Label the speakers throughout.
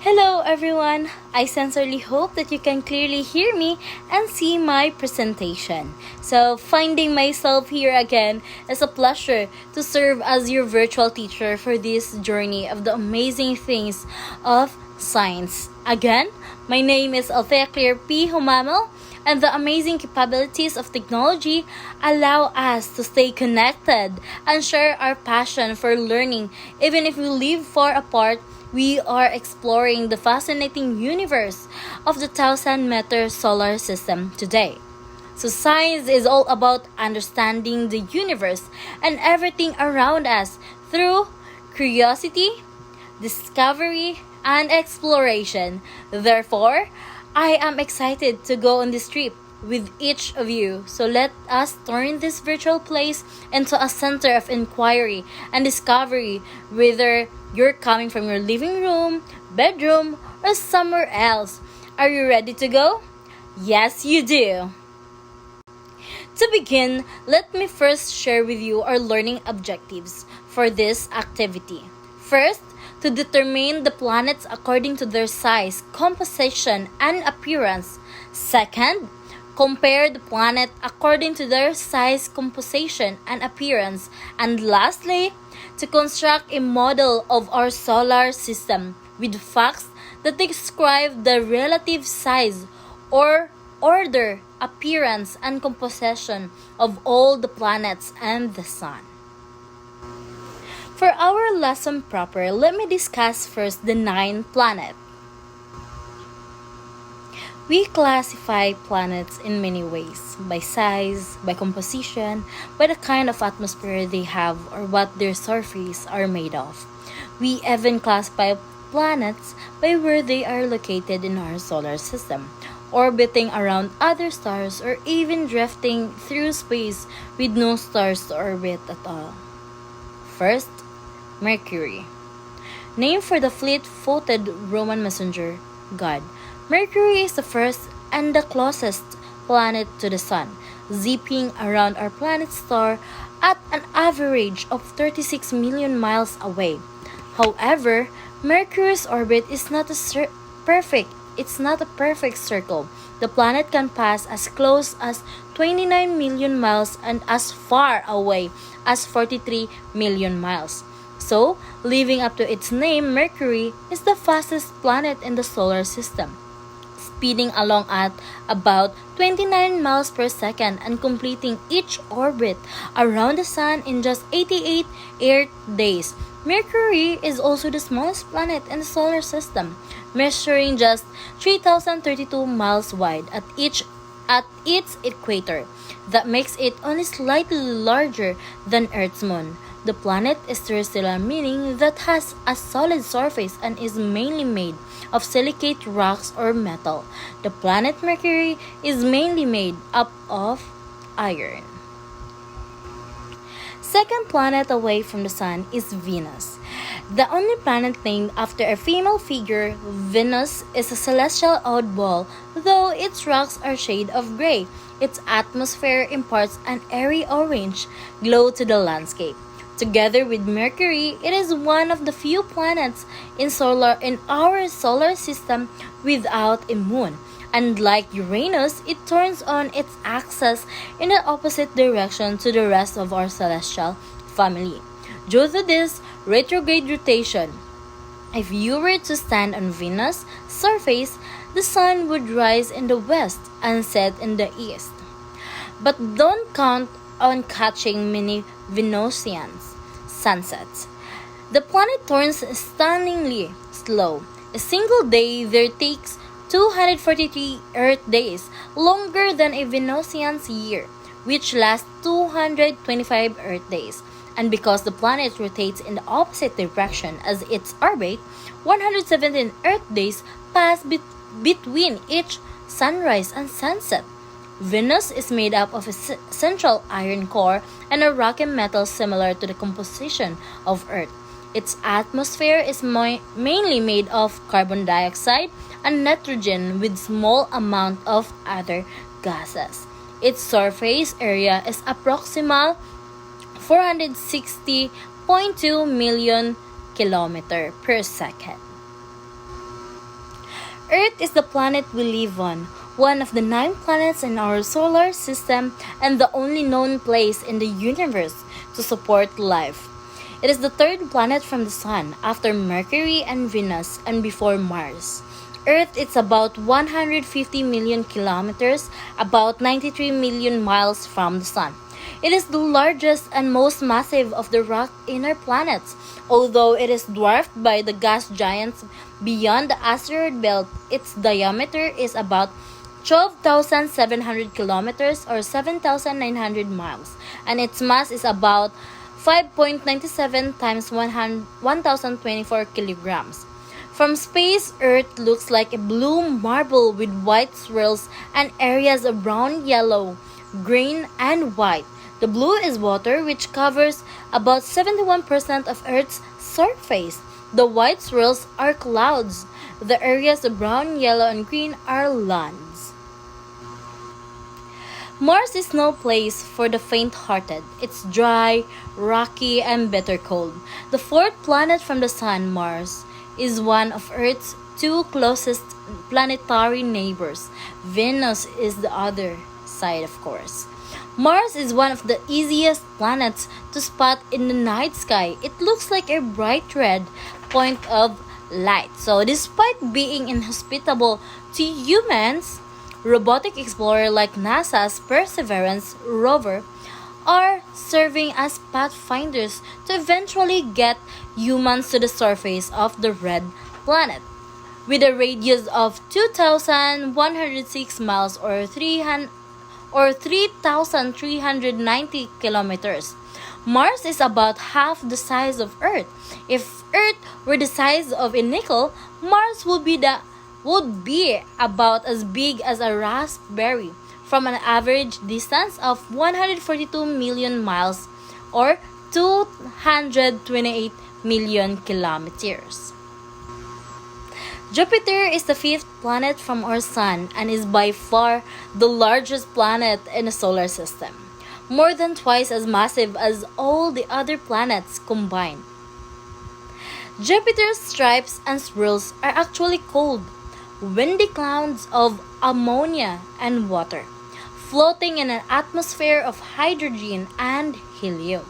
Speaker 1: Hello everyone! I sincerely hope that you can clearly hear me and see my presentation. So, finding myself here again is a pleasure to serve as your virtual teacher for this journey of the amazing things of science. Again, my name is Althea Claire P. Humamel, and the amazing capabilities of technology allow us to stay connected and share our passion for learning even if we live far apart. We are exploring the fascinating universe of the 1,000-meter solar system today. So, science is all about understanding the universe and everything around us through curiosity, discovery, and exploration. Therefore, I am excited to go on this trip with each of you. So let us turn this virtual place into a center of inquiry and discovery, whether you're coming from your living room, bedroom, or somewhere else. Are you ready to go? Yes, you do. To begin, let me first share with you our learning objectives for this activity. First, to determine the planets according to their size, composition, and appearance. Second, compare the planet according to their size, composition, and appearance. And lastly, to construct a model of our solar system with facts that describe the relative size or order, appearance, and composition of all the planets and the sun. For our lesson proper, let me discuss first the 9 planets. We classify planets in many ways, by size, by composition, by the kind of atmosphere they have or what their surface are made of. We even classify planets by where they are located in our solar system, orbiting around other stars or even drifting through space with no stars to orbit at all. First, Mercury. Named for the fleet-footed Roman messenger god, Mercury is the first and the closest planet to the Sun, zipping around our planet star at an average of 36 million miles away. However, Mercury's orbit is not perfect. It's not a perfect circle. The planet can pass as close as 29 million miles and as far away as 43 million miles. So, living up to its name, Mercury is the fastest planet in the solar system, speeding along at about 29 miles per second and completing each orbit around the Sun in just 88 Earth days. Mercury is also the smallest planet in the solar system, measuring just 3,032 miles wide at its equator. That makes it only slightly larger than Earth's moon. The planet is terrestrial, meaning that has a solid surface and is mainly made of silicate rocks or metal. The planet Mercury is mainly made up of iron. Second planet away from the Sun is Venus. The only planet named after a female figure, Venus is a celestial oddball, though its rocks are shade of gray. Its atmosphere imparts an airy orange glow to the landscape. Together with Mercury, it is one of the few planets in our solar system without a moon. Unlike Uranus, it turns on its axis in the opposite direction to the rest of our celestial family. Due to this retrograde rotation, if you were to stand on Venus' surface, the sun would rise in the west and set in the east. But don't count on catching many Venusian sunsets. The planet turns stunningly slow. A single day there takes 243 Earth days, longer than a Venusian's year, which lasts 225 Earth days. And because the planet rotates in the opposite direction as its orbit, 117 Earth days pass between each sunrise and sunset. Venus is made up of a central iron core and a rocky metal similar to the composition of Earth. Its atmosphere is mainly made of carbon dioxide and nitrogen with small amount of other gases. Its surface area is approximately 460.2 million km per second. Earth is the planet we live on, one of the 9 planets in our solar system and the only known place in the universe to support life. It is the third planet from the Sun after Mercury and Venus and before Mars. Earth is about 150 million kilometers, about 93 million miles from the Sun. It is the largest and most massive of the rock inner planets. Although it is dwarfed by the gas giants beyond the asteroid belt, its diameter is about 12,700 kilometers or 7,900 miles, and its mass is about 5.97 times 1,024 kilograms. From space, Earth looks like a blue marble with white swirls and areas of brown, yellow, green, and white. The blue is water, which covers about 71% of Earth's surface. The white swirls are clouds. The areas of brown, yellow, and green are lands. Mars is no place for the faint-hearted. It's dry, rocky, and bitter cold. The fourth planet from the Sun, Mars, is one of Earth's 2 closest planetary neighbors. Venus is the other side, of course. Mars is one of the easiest planets to spot in the night sky. It looks like a bright red point of light. So, despite being inhospitable to humans, robotic explorers like NASA's Perseverance rover are serving as pathfinders to eventually get humans to the surface of the red planet. With a radius of 2,106 miles or 3,390 kilometers. Mars is about half the size of Earth. If Earth were the size of a nickel, Mars would be about as big as a raspberry from an average distance of 142 million miles or 228 million kilometers. Jupiter is the 5th planet from our Sun and is by far the largest planet in the solar system, more than twice as massive as all the other planets combined. Jupiter's stripes and swirls are actually cold, windy clouds of ammonia and water, floating in an atmosphere of hydrogen and helium.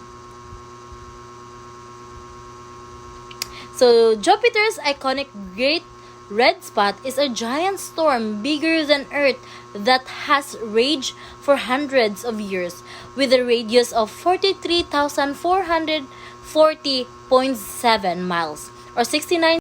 Speaker 1: So, Jupiter's iconic Great Red Spot is a giant storm bigger than Earth that has raged for hundreds of years, with a radius of 43,440.7 miles or 69